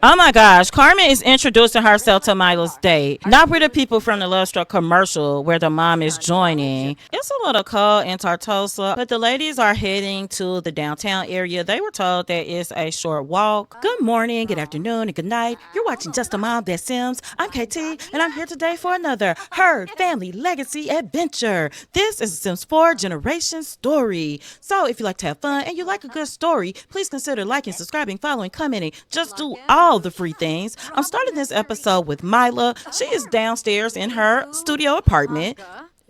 Oh my gosh, Carmen is introducing herself to Myla's date. Not with the people from the Love Struck commercial where the mom is joining. It's a little cold in Tartosa, but the ladies are heading to the downtown area. They were told that it's a short walk. Good morning, good afternoon, and good night. You're watching Justamomthatsims. I'm KT, and I'm here today for another Herd Family Legacy Adventure. This is a Sims 4 generation story. So if you like to have fun and you like a good story, please consider liking, subscribing, following, commenting. Just do all the free things. I'm starting this episode with Myla. She is downstairs in her studio apartment.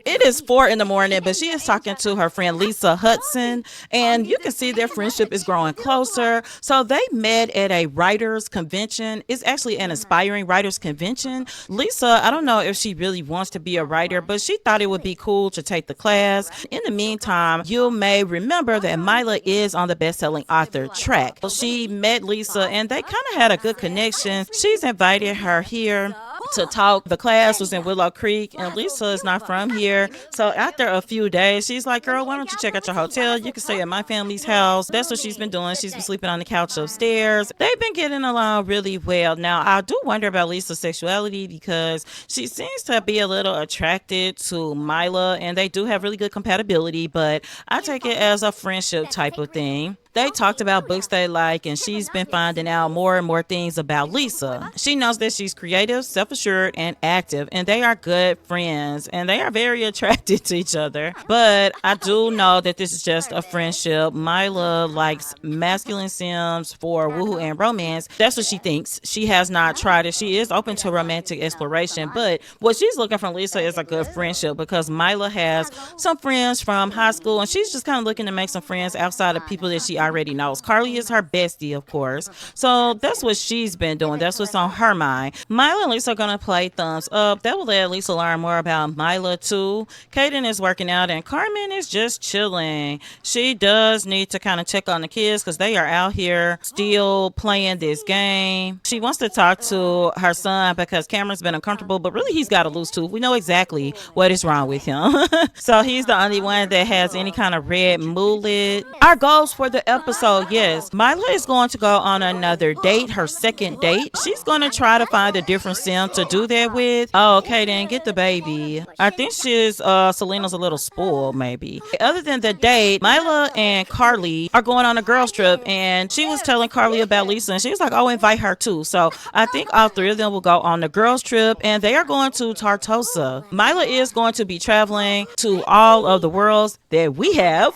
It is 4 in the morning, but she is talking to her friend Lisa Hudson, and you can see their friendship is growing closer. So they met at a writers convention. It's actually an aspiring writers convention. Lisa, I don't know if she really wants to be a writer, but she thought it would be cool to take the class. In the meantime, you may remember that Myla is on the best-selling author track. She met Lisa, and they kind of had a good connection. She's invited her here to talk. The class was in Willow Creek, and Lisa is not from here. So after a few days, she's like, girl, why don't you check out your hotel? You can stay at my family's house. That's what she's been doing. She's been sleeping on the couch upstairs. They've been getting along really well. Now, I do wonder about Lisa's sexuality because she seems to be a little attracted to Myla, and they do have really good compatibility, but I take it as a friendship type of thing. They talked about books they like, and she's been finding out more and more things about Lisa. She knows that she's creative, self-assured, and active, and they are good friends, and they are very attracted to each other. But I do know that this is just a friendship. Myla likes masculine sims for woohoo and romance. That's what she thinks. She has not tried it. She is open to romantic exploration, but what she's looking from Lisa is a good friendship because Myla has some friends from high school, and she's just kind of looking to make some friends outside of people that she already knows. Carlie is her bestie, of course. So that's what she's been doing. That's what's on her mind. Myla and Lisa are going to play thumbs up. That will let Lisa learn more about Myla too. Kaden is working out and Carmen is just chilling. She does need to kind of check on the kids because they are out here still playing this game. She wants to talk to her son because Cameron's been uncomfortable, but really he's got a loose tooth. We know exactly what is wrong with him. So he's the only one that has any kind of red mullet. Our goals for the episode, yes, Myla is going to go on another date, her second date. She's going to try to find a different sim to do that with. Oh, okay, then get the baby. I think Selena's a little spoiled, maybe. Other than the date, Myla and Carlie are going on a girls trip, and she was telling Carlie about Lisa, and she was like, oh, invite her too. So I think all three of them will go on the girls trip, and they are going to Tartosa. Myla is going to be traveling to all of the worlds that we have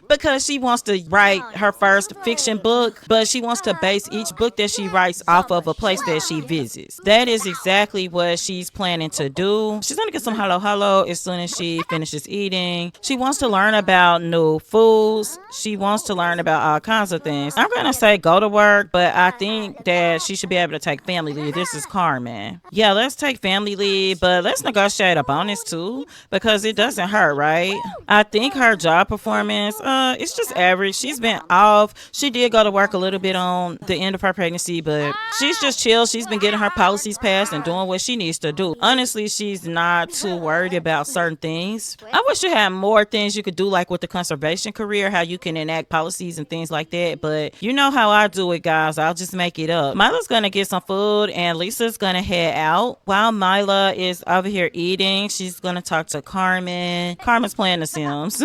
because she wants to write her first fiction book, but she wants to base each book that she writes off of a place that she visits. That is exactly what she's planning to do. She's gonna get some halo as soon as she finishes eating. She wants to learn about new foods. She wants to learn about all kinds of things. I'm gonna say go to work, but I think that she should be able to take family leave. This is Carmen. Yeah, let's take family leave, but let's negotiate a bonus too because it doesn't hurt, right? I think her job performance, it's just average. She's been off. She did go to work a little bit on the end of her pregnancy, but she's just chill. She's been getting her policies passed and doing what she needs to do. Honestly, she's not too worried about certain things. I wish you had more things you could do, like with the conservation career, how you can enact policies and things like that, but you know how I do it, guys. I'll just make it up. Myla's gonna get some food and Lisa's gonna head out. While Myla is over here eating, she's gonna talk to Carmen. Carmen's playing The Sims.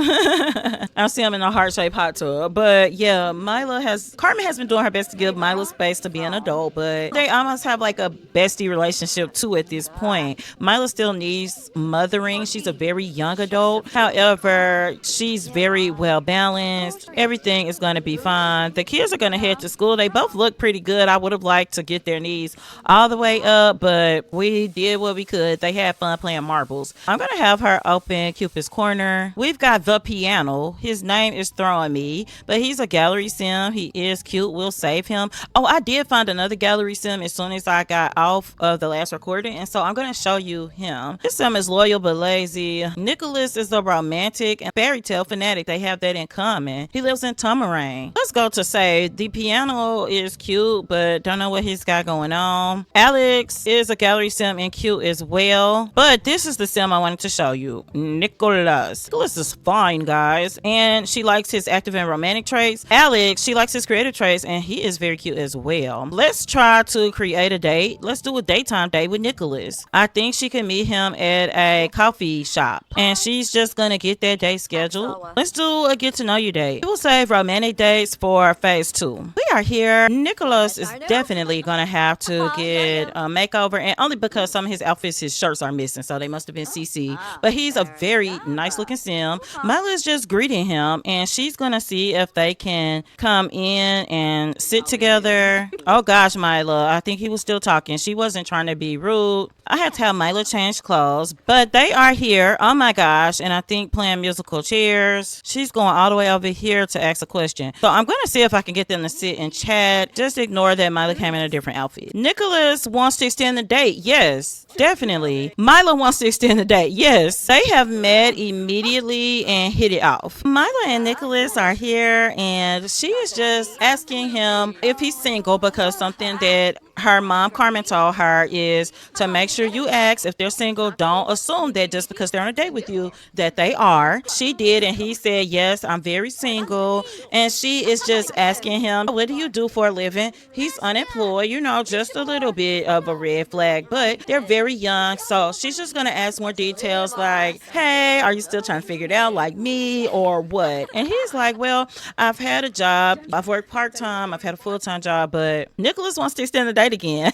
I see him in a heart-shaped hot tub, but yeah, Carmen has been doing her best to give Myla space to be an adult, but they almost have like a bestie relationship too at this point. Myla still needs mothering. She's a very young adult. However, she's very well balanced. Everything is going to be fine. The kids are going to head to school. They both look pretty good. I would have liked to get their knees all the way up, but we did what we could. They had fun playing marbles. I'm going to have her open Cupid's Corner. We've got the piano. His name is throwing me, but he's a gallery sim. He is cute. We'll save him. Oh, I did find another gallery sim as soon as I got off of the last recording, and so I'm going to show you him. This sim is loyal but lazy. Nicholas is a romantic and fairy tale fanatic. They have that in common. He lives in Tomarang. Let's go to save. The piano is cute, but don't know what he's got going on. Alex is a gallery sim and cute as well, but this is the sim I wanted to show you. Nicholas is fine, guys, and she likes his active and romantic traits. traits. Alex, she likes his creative traits, and he is very cute as well. Let's try to create a date. Let's do a daytime date with Nicholas. I think she can meet him at a coffee shop, and she's just gonna get that date scheduled. Let's do a get to know you date. We will save romantic dates for phase 2. We are here. Nicholas is definitely gonna have to get a makeover, and only because some of his outfits, his shirts are missing, so they must have been CC. But he's a very nice looking sim. Myla is just greeting him, and she's gonna see if they can come in and sit together. Oh gosh, Myla, I think he was still talking. She wasn't trying to be rude. I had to have Myla change clothes, but they are here. Oh my gosh, and I think playing musical chairs. She's going all the way over here to ask a question. So I'm gonna see if I can get them to sit and chat. Just ignore that Myla came in a different outfit. Nicholas wants to extend the date. Yes, definitely. Myla wants to extend the date. Yes, they have met immediately and hit it off. Myla and Nicholas are here, and she is just asking him if he's single, because something that her mom Carmen told her is to make sure you ask if they're single. Don't assume that just because they're on a date with you that they are. She did, and he said, yes, I'm very single. And she is just asking him, what do you do for a living? He's unemployed, you know, just a little bit of a red flag, but they're very young. So she's just going to ask more details like, hey, are you still trying to figure it out like me or what? And he's like, well, I've had a job. I've worked part-time. I've had a full-time job, but Nicholas wants to extend the date again.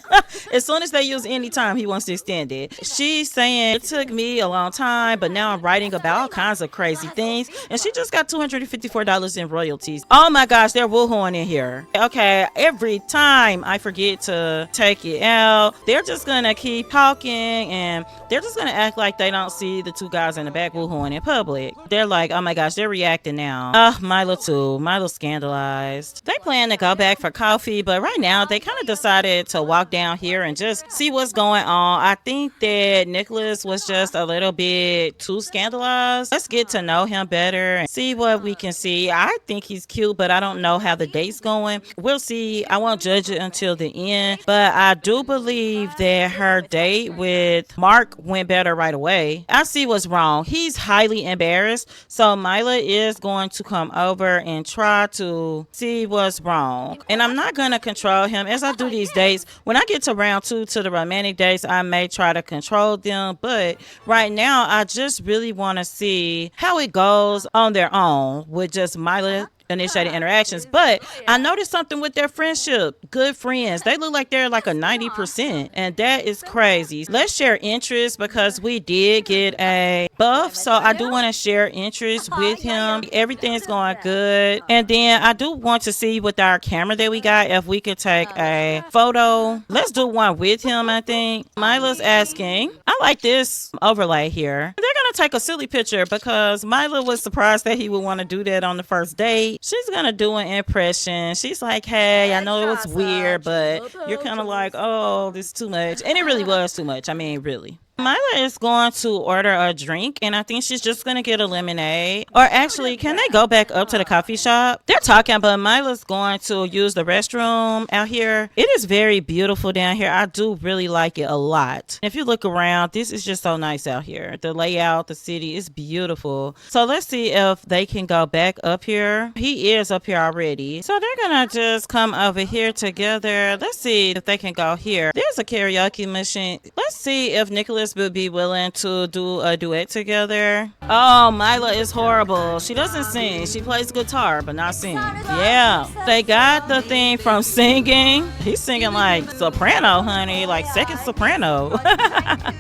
As soon as they use any time, he wants to extend it. She's saying it took me a long time, but now I'm writing about all kinds of crazy things, and she just got $254 in royalties. Oh my gosh, they're woohooing in here. Okay, every time I forget to take it out, they're just gonna keep talking, and they're just gonna act like they don't see the two guys in the back woohooing in public. They're like, oh my gosh, they're reacting now. Myla too. Myla's scandalized. They plan to go back for coffee, but right now they kind of decided to walk down here and just see what's going on. I think that Nicholas was just a little bit too scandalized. Let's get to know him better and see what we can see. I think he's cute, but I don't know how the date's going. We'll see. I won't judge it until the end, but I do believe that her date with Mark went better right away. I see what's wrong. He's highly embarrassed, so Myla is going to come over and try to see what's wrong. And I'm not going to control him as I do these dates. When I get to round 2 to the romantic dates, I may try to control them, but right now I just really want to see how it goes on their own with just Myla initiated interactions. But I noticed something with their friendship. Good friends. They look like they're like a 90%, and that is crazy. Let's share interests, because we did get a buff, so I do want to share interests with him. Everything's going good, and then I do want to see with our camera that we got if we could take a photo. Let's do one with him. I think Myla's asking, I like this overlay here. They're gonna take a silly picture because Myla was surprised that he would want to do that on the first date. She's gonna do an impression. She's like, hey, I know it was weird, but you're kind of like, oh, this is too much. And it really was too much. I mean, really. Myla is going to order a drink, and I think she's just going to get a lemonade. Or actually, can they go back up to the coffee shop? They're talking, but Myla's going to use the restroom out here. It is very beautiful down here. I do really like it a lot. If you look around, this is just so nice out here. The layout, the city is beautiful. So let's see if they can go back up here. He is up here already. So they're going to just come over here together. Let's see if they can go here. There's a karaoke machine. Let's see if Nicholas would be willing to do a duet together. Oh, Myla is horrible. She doesn't sing. She plays guitar, but not sing. Yeah, they got the thing from singing. He's singing like soprano, honey, like second soprano.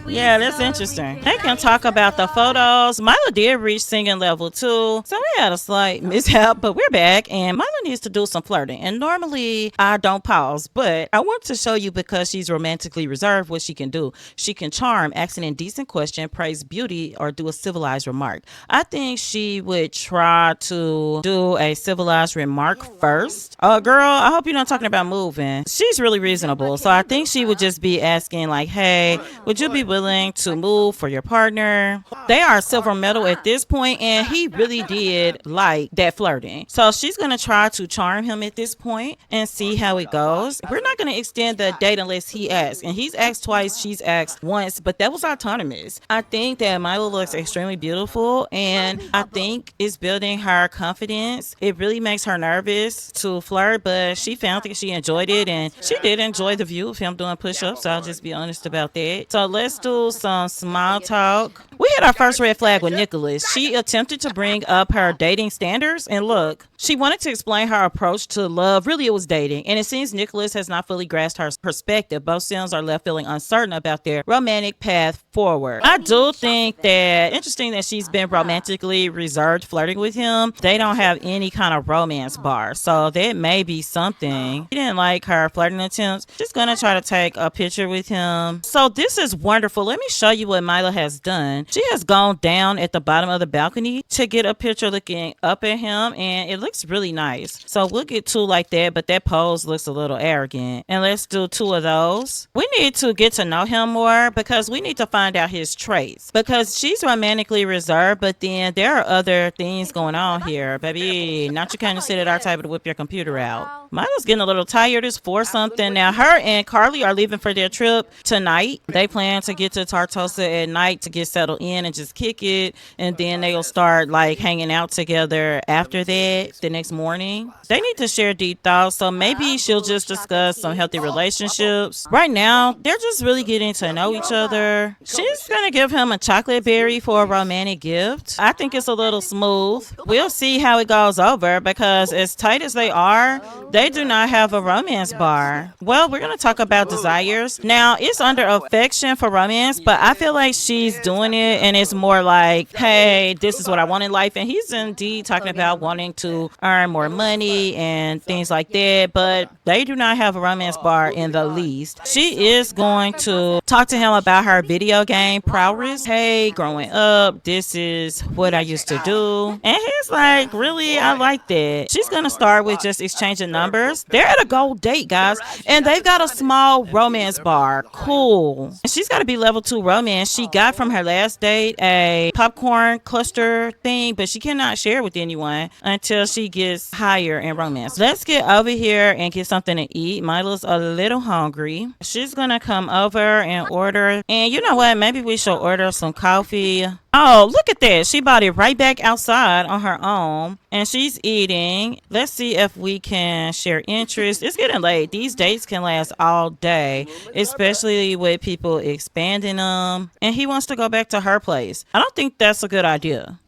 Yeah, that's interesting. They can talk about the photos. Myla did reach singing level 2, so we had a slight mishap, but we're back, and Myla needs to do some flirting. And normally I don't pause, but I want to show you, because she's romantically reserved, what she can do. She can charm, ask an indecent question, praise beauty, or do a civilized remark. I think she would try to do a civilized remark first. Girl, I hope you're not talking about moving. She's really reasonable, so I think she would just be asking like, hey, would you be willing to move for your partner? They are silver medal at this point, and he really did like that flirting. So she's going to try to charm him at this point and see how it goes. We're not going to extend the date unless he asks, and he's asked twice, she's asked once, but that was autonomous. I think that Myla looks extremely beautiful, and I think it's building her confidence. It really makes her nervous to flirt, but she found that she enjoyed it, and she did enjoy the view of him doing push-ups. So I'll just be honest about that. So let's do some small talk. We had our first red flag with Nicholas. She attempted to bring up her dating standards, and look, she wanted to explain her approach to love. Really, it was dating, and it seems Nicholas has not fully grasped her perspective. Both sims are left feeling uncertain about their romantic path forward. I do think that interesting that she's been romantically reserved flirting with him. They don't have any kind of romance bar, so that may be something. He didn't like her flirting attempts. Just gonna try to take a picture with him. So this is wonderful. Let me show you what Myla has done. She has gone down at the bottom of the balcony to get a picture looking up at him, and it looks really nice. So we'll get two like that, but that pose looks a little arrogant. And let's do two of those. We need to get to know him more because we need to find out his traits, because she's romantically reserved, but then there are other things going on here. Baby, not you kind of sit at our table to whip your computer out. Myla's getting a little tired. It's 4 something now. Her and Carlie are leaving for their trip tonight. They plan to get to Tartosa at night to get settled in and just kick it, and then they'll start like hanging out together after that the next morning. They need to share deep thoughts, so maybe she'll just discuss some healthy relationships. Right now they're just really getting to know each other. She's gonna give him a chocolate berry for a romantic gift. I think it's a little smooth. We'll see how it goes over, because as tight as they are, they do not have a romance bar. Well, we're gonna talk about desires. Now it's under affection for romance, but I feel like she's doing it and it's more like, hey, this is what I want in life. And he's indeed talking about wanting to earn more money and things like that, but they do not have a romance bar in the least. She is going to talk to him about her video game prowess. Hey, growing up, this is what I used to do. And he's like, really? I like that. She's gonna start with just exchanging numbers. They're at a gold date, guys, and they've got a small romance bar. Cool. And she's got to be level 2 romance. She got from her last date a popcorn cluster thing, but she cannot share with anyone until she gets higher in romance. Let's get over here and get something to eat. Myla's a little hungry. She's gonna come over and order, and you know what, maybe we should order some coffee. Oh, look at that. She bought it right back outside on her own, and she's eating. Let's see if we can share interest. It's getting late. These dates can last all day, especially with people expanding them. And he wants to go back to her place. I don't think that's a good idea.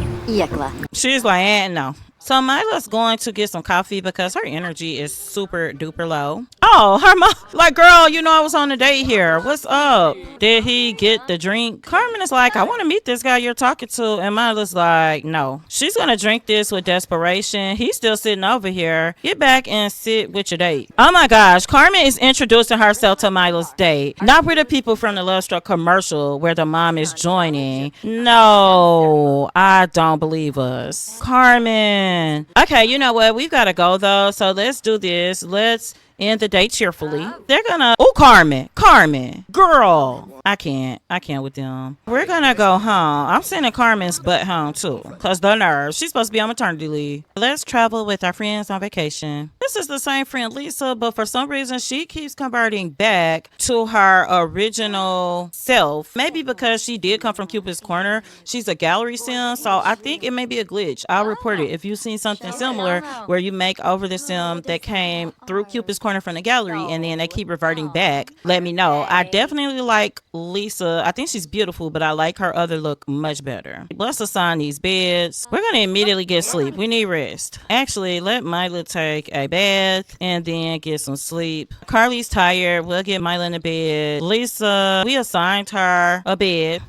She's like, no. So Myla's going to get some coffee because her energy is super duper low. Oh, her mom, like, girl, you know I was on a date here. What's up? Did he get the drink? Carmen is like, I want to meet this guy you're talking to. And Myla's like, no. She's going to drink this with desperation. He's still sitting over here. Get back and sit with your date. Oh my gosh. Carmen is introducing herself to Myla's date. Not with the people from the Love Struck commercial where the mom is joining. No, I don't believe us. Carmen. Okay, you know what? We've got to go though. So let's do this. Let's end the day cheerfully. They're gonna, oh, Carmen, girl, I can't with them. We're gonna go home. I'm sending Carmen's butt home too, cause the nerves. She's supposed to be on maternity leave. Let's travel with our friends on vacation. This is the same friend Lisa, but for some reason she keeps converting back to her original self. Maybe because she did come from Cupid's Corner. She's a gallery sim, so I think it may be a glitch. I'll report it if you've seen something similar where you make over the sim that came through Cupid's Corner from the gallery and then they keep reverting back. Let me know. I definitely like Lisa. I think she's beautiful, but I like her other look much better. Let's assign these beds. We're gonna immediately get sleep. We need rest. Actually, let Myla take a bath and then get some sleep. Carlie's tired. We'll get Myla in the bed. Lisa, we assigned her a bed,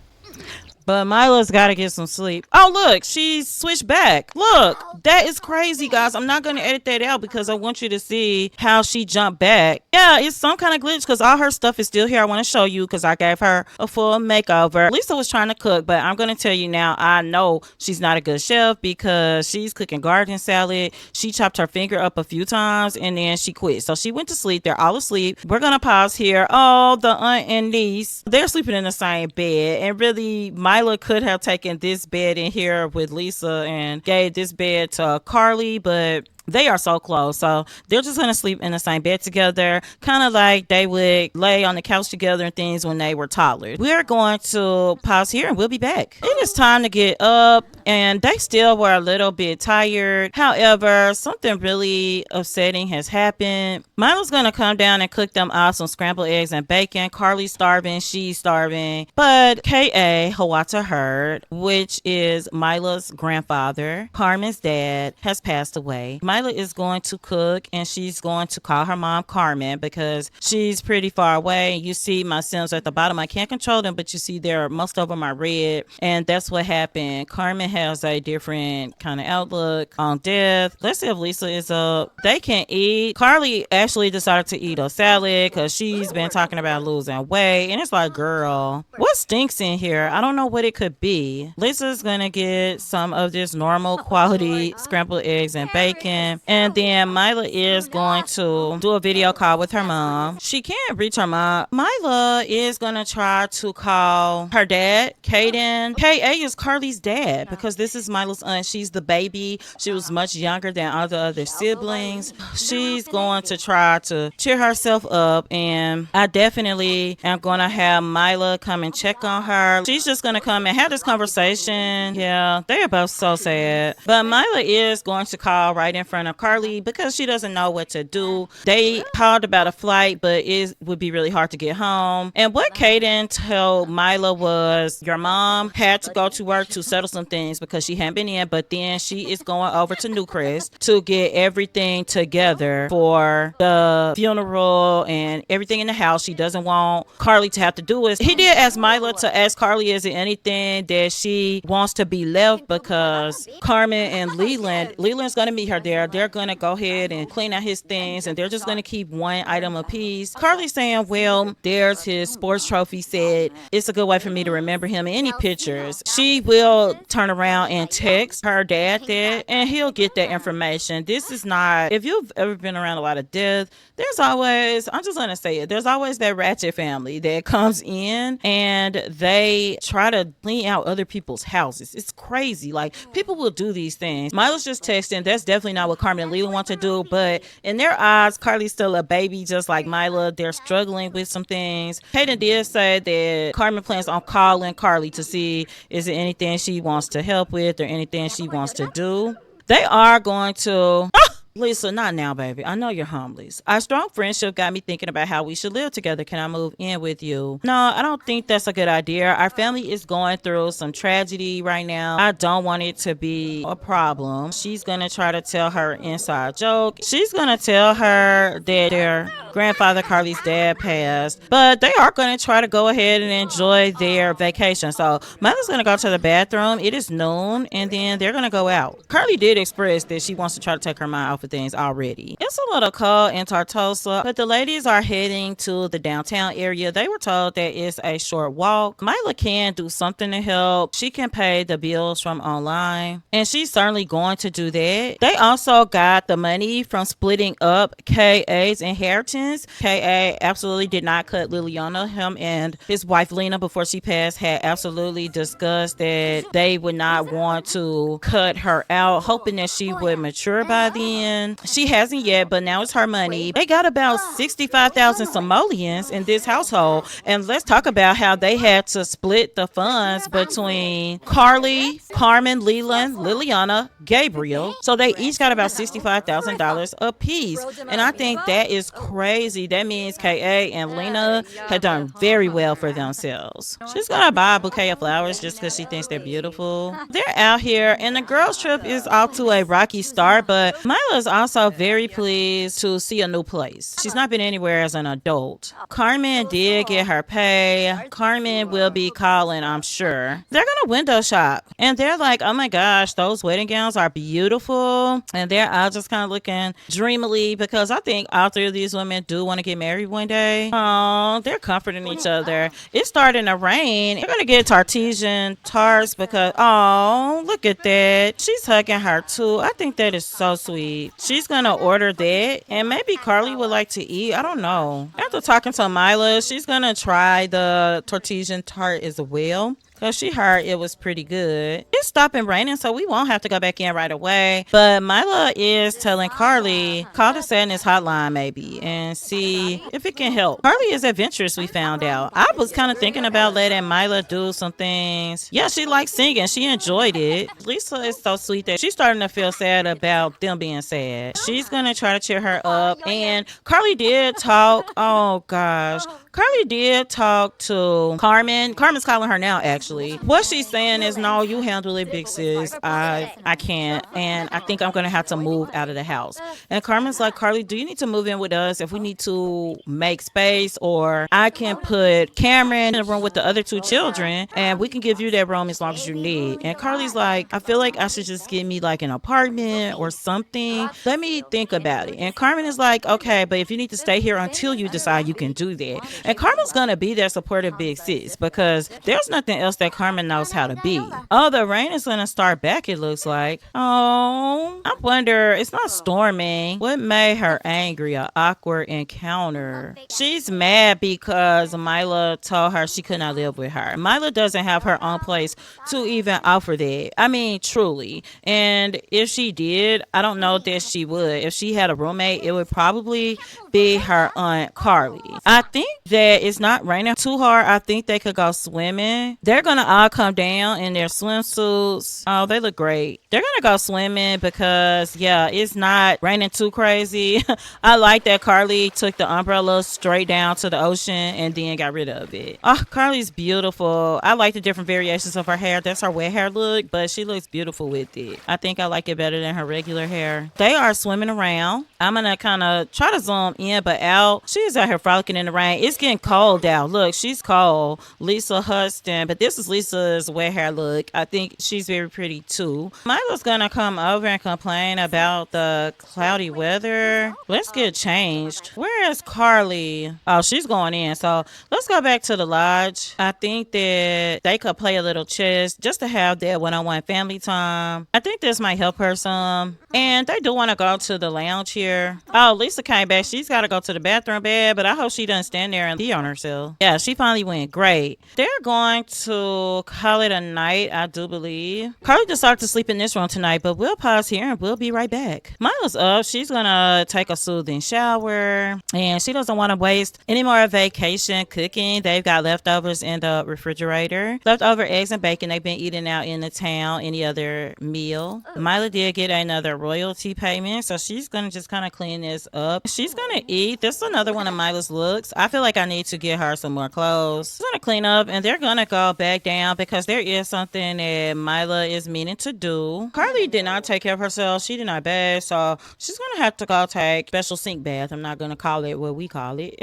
but Myla's got to get some sleep. Oh, look, she switched back. Look, that is crazy, guys. I'm not going to edit that out because I want you to see how she jumped back. Yeah, it's some kind of glitch because all her stuff is still here. I want to show you because I gave her a full makeover. Lisa was trying to cook, but I'm going to tell you now, I know she's not a good chef because she's cooking garden salad. She chopped her finger up a few times and then she quit. So she went to sleep. They're all asleep. We're going to pause here. Oh, the aunt and niece, they're sleeping in the same bed. And really, Myla could have taken this bed in here with Lisa and gave this bed to Carlie, but They are so close. So they're just going to sleep in the same bed together, kind of like they would lay on the couch together and things when they were toddlers. We're going to pause here and we'll be back. It is time to get up, and they still were a little bit tired. However, something really upsetting has happened. Myla's going to come down and cook them out some scrambled eggs and bacon. Carlie's starving. She's starving. But K.A. Hawata Hurd, which is Myla's grandfather, Carmen's dad, has passed away. Myla is going to cook, and she's going to call her mom Carmen because she's pretty far away. You see my Sims at the bottom. I can't control them, but you see most of them are red, and that's what happened. Carmen has a different kind of outlook on death. Let's see if Lisa is up. They can eat. Carlie actually decided to eat a salad because she's been talking about losing weight, and it's like, girl, what stinks in here? I don't know what it could be. Lisa's gonna get some of this normal quality scrambled eggs and bacon, and then Myla is going to do a video call with her mom. She can't reach her mom. Myla is gonna try to call her dad, Caden. K.A. is Carlie's dad because this is Myla's aunt. She's the baby. She was much younger than all the other siblings. She's going to try to cheer herself up, and I definitely am going to have Myla come and check on her. She's just going to come and have this conversation. Yeah, they are both so sad. But Myla is going to call right in front of Carlie because she doesn't know what to do. They called about a flight, but it would be really hard to get home. And what Caden told Myla was your mom had to go to work to settle some things because she hadn't been in, but then she is going over to Newcrest to get everything together for the funeral and everything in the house. She doesn't want Carlie to have to do it. He did ask Myla to ask Carlie, is there anything that she wants to be left, because Carmen and Leland's going to meet her there. They're going to go ahead and clean out his things, and they're just going to keep one item apiece. Carlie's saying, well, there's his sports trophy set. It's a good way for me to remember him. Any pictures. She will turn around and text her dad that, and he'll get that information. This is not, if you've ever been around a lot of death, there's always, I'm just going to say it, there's always that ratchet family that comes in and they try to clean out other people's houses. It's crazy. Like, people will do these things. Myla's just texting. That's definitely not what Carmen and Leland want to do, but in their eyes, Carlie's still a baby just like Myla. They're struggling with some things. Hayden did say that Carmen plans on calling Carlie to see is there anything she wants to help with or anything she wants to do. They are going to... Lisa, not now, baby. I know you're homeless. Our strong friendship got me thinking about how we should live together. Can I move in with you? No, I don't think that's a good idea. Our family is going through some tragedy right now. I don't want it to be a problem. She's going to try to tell her inside joke. She's going to tell her that their grandfather, Carlie's dad, passed, but they are going to try to go ahead and enjoy their vacation. So Mother's going to go to the bathroom. It is noon, and then they're going to go out. Carlie did express that she wants to try to take her mind off of things already. It's a little cold in Tartosa, but the ladies are heading to the downtown area. They were told that it's a short walk. Myla can do something to help. She can pay the bills from online, and she's certainly going to do that. They also got the money from splitting up K.A.'s inheritance. K.A. absolutely did not cut Liliana. Him and his wife Lena, before she passed, had absolutely discussed that they would not want to cut her out, hoping that she would mature by then. She hasn't yet, but now it's her money. They got about 65,000 simoleons in this household, and let's talk about how they had to split the funds between Carlie, Carmen, Leland, Liliana, Gabriel. So they each got about $65,000 a piece, and I think that is crazy. That means K.A. and Lena had done very well for themselves. She's gonna buy a bouquet of flowers just because she thinks they're beautiful. They're out here, and the girls trip is off to a rocky start, but Myla's also very pleased to see a new place. She's not been anywhere as an adult. Carmen did get her pay. Carmen will be calling, I'm sure. They're gonna window shop, and they're like, oh my gosh, those wedding gowns are beautiful. And they're all just kind of looking dreamily, because I think all three of these women do want to get married one day. Oh, they're comforting each other. It's starting to rain. They're gonna get Tartesian tarts because, oh, look at that. She's hugging her too. I think that is so sweet. She's gonna order that, and maybe Carlie would like to eat. I don't know. After talking to Myla, she's gonna try the Tartesian tart as well. because she heard it was pretty good. It's stopping raining, so we won't have to go back in right away. But Myla is telling Carlie, call the sadness hotline maybe and see if it can help. Carlie is adventurous, we found out. I was kind of thinking about letting Myla do some things. Yeah, she likes singing. She enjoyed it. Lisa is so sweet that she's starting to feel sad about them being sad. She's going to try to cheer her up. And Carlie did talk. Oh, gosh. Carlie did talk to Carmen. Carmen's calling her now, actually. What she's saying is, no, you handle it, big sis. I can't. And I think I'm going to have to move out of the house. And Carmen's like, Carlie, do you need to move in with us if we need to make space? Or I can put Cameron in the room with the other two children and we can give you that room as long as you need. And Carlie's like, I feel like I should just give me like an apartment or something. Let me think about it. And Carmen is like, okay, but if you need to stay here until you decide, you can do that. And Carmen's gonna be their supportive big sis because there's nothing else that Carmen knows how to be. Oh, the rain is gonna start back, it looks like. Oh, I wonder, it's not storming. What made her angry? An awkward encounter. She's mad because Myla told her she could not live with her. Myla doesn't have her own place to even offer that. I mean, truly. And if she did, I don't know that she would. If she had a roommate, it would probably be her Aunt Carlie. I think that it's not raining too hard. I think they could go swimming. They're gonna all come down in their swimsuits. Oh, they look great. They're gonna go swimming because yeah, it's not raining too crazy. I like that Carlie took the umbrella straight down to the ocean and then got rid of it. Oh, Carlie's beautiful. I like the different variations of her hair. That's her wet hair look, but she looks beautiful with it. I think I like it better than her regular hair. They are swimming around. I'm gonna kind of try to zoom in but out. She's out here frolicking in the rain. It's getting cold out. Look, she's cold. Lisa Huston, but this is Lisa's wet hair look. I think she's very pretty too. Myla's gonna come over and complain about the cloudy weather. Let's get changed. Where is Carlie? Oh, she's going in. So let's go back to the lodge. I think that they could play a little chess just to have that one-on-one family time. I think this might help her some. And they do want to go to the lounge here. Oh, Lisa came back. She's got to go to the bathroom bed, but I hope she doesn't stand there and pee on herself. Yeah, she finally went great. They're going to call it a night, I do believe. Carlie decided to sleep in this room tonight, but we'll pause here and we'll be right back. Myla's up. She's going to take a soothing shower, and she doesn't want to waste any more vacation cooking. They've got leftovers in the refrigerator. Leftover eggs and bacon they've been eating out in the town, any other meal. Myla did get another royalty payment, so she's going to just kind of clean this up. She's going to eat. This is another one of Myla's looks. I feel like I need to get her some more clothes. She's going to clean up, and they're going to go back down because there is something that Myla is meaning to do. Carlie did not take care of herself. She did not bathe, so she's going to have to go take special sink bath. I'm not going to call it what we call it.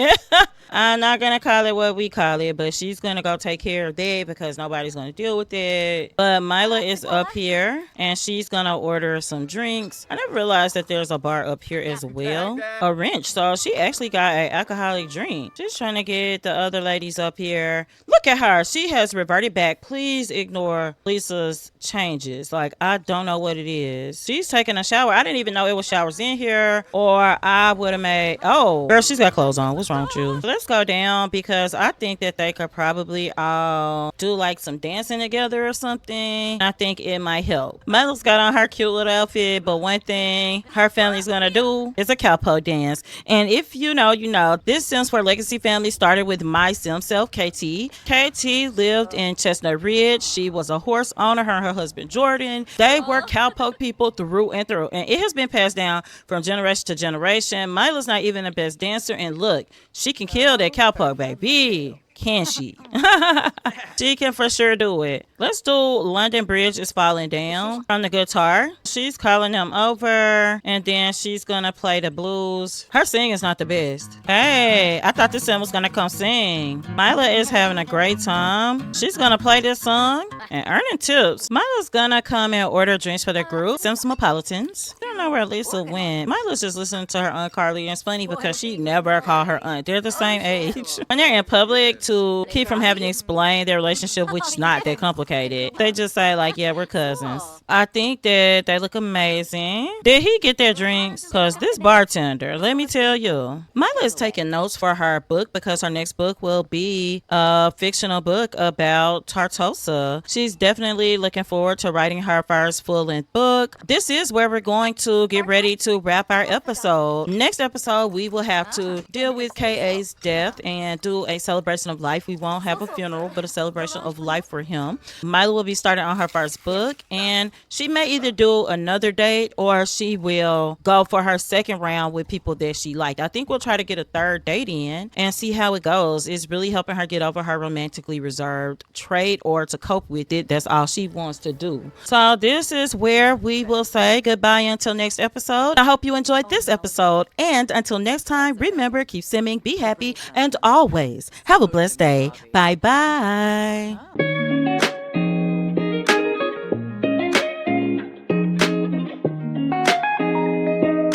I'm not going to call it what we call it, but she's going to go take care of that because nobody's going to deal with it. But Myla is up here, and she's going to order some drinks. I never realized that there's a bar up here as well. A wrench. So she actually got an alcoholic drink. She's trying to get the other ladies up here. Look at her. She has reverted back. Please ignore Lisa's changes. Like, I don't know what it is. She's taking a shower. I didn't even know it was showers in here, or I would have made... Oh, girl, she's got clothes on. What's wrong with you? Let's go down because I think that they could probably do like some dancing together or something. I think it might help. Myla's got on her cute little outfit, but one thing her family's gonna do is a cowpoke dance. And if you know, you know. This Sims 4 Legacy family started with my sim self, KT. KT lived in Chestnut Ridge. She was a horse owner, her and her husband Jordan. They were cowpoke people through and through, and it has been passed down from generation to generation. Myla's not even the best dancer, and look, she can kill that cowpoke, baby. Can she? She can for sure do it. Let's do London Bridge is Falling Down from the guitar. She's calling them over, and then she's gonna play the blues. Her singing is not the best. Hey, I thought this sim was gonna come sing. Myla is having a great time. She's gonna play this song and earning tips. Myla's gonna come and order drinks for the group. Simsmopolitans. They're don't know where Lisa went. Myla's just listening to her Aunt Carlie, and it's funny because she never called her aunt. They're the same age. When they're in public, to keep from having to explain their relationship, which is not that complicated, they just say like, yeah, we're cousins. I think that they look amazing. Did he get their drinks? Because this bartender, let me tell you, Myla is taking notes for her book because her next book will be a fictional book about Tartosa. She's definitely looking forward to writing her first full-length book. This is where we're going to get ready to wrap our episode. Next episode, we will have to deal with KA's death and do a celebration of life. We won't have a funeral, but a celebration of life for him. Myla will be starting on her first book, and she may either do another date or she will go for her second round with people that she liked. I think we'll try to get a third date in and see how it goes. It's really helping her get over her romantically reserved trait, or to cope with it. That's all she wants to do. So this is where we will say goodbye until next episode. I hope you enjoyed this episode, and until next time, remember, keep simming, be happy, and always have a blessed day. Bye bye.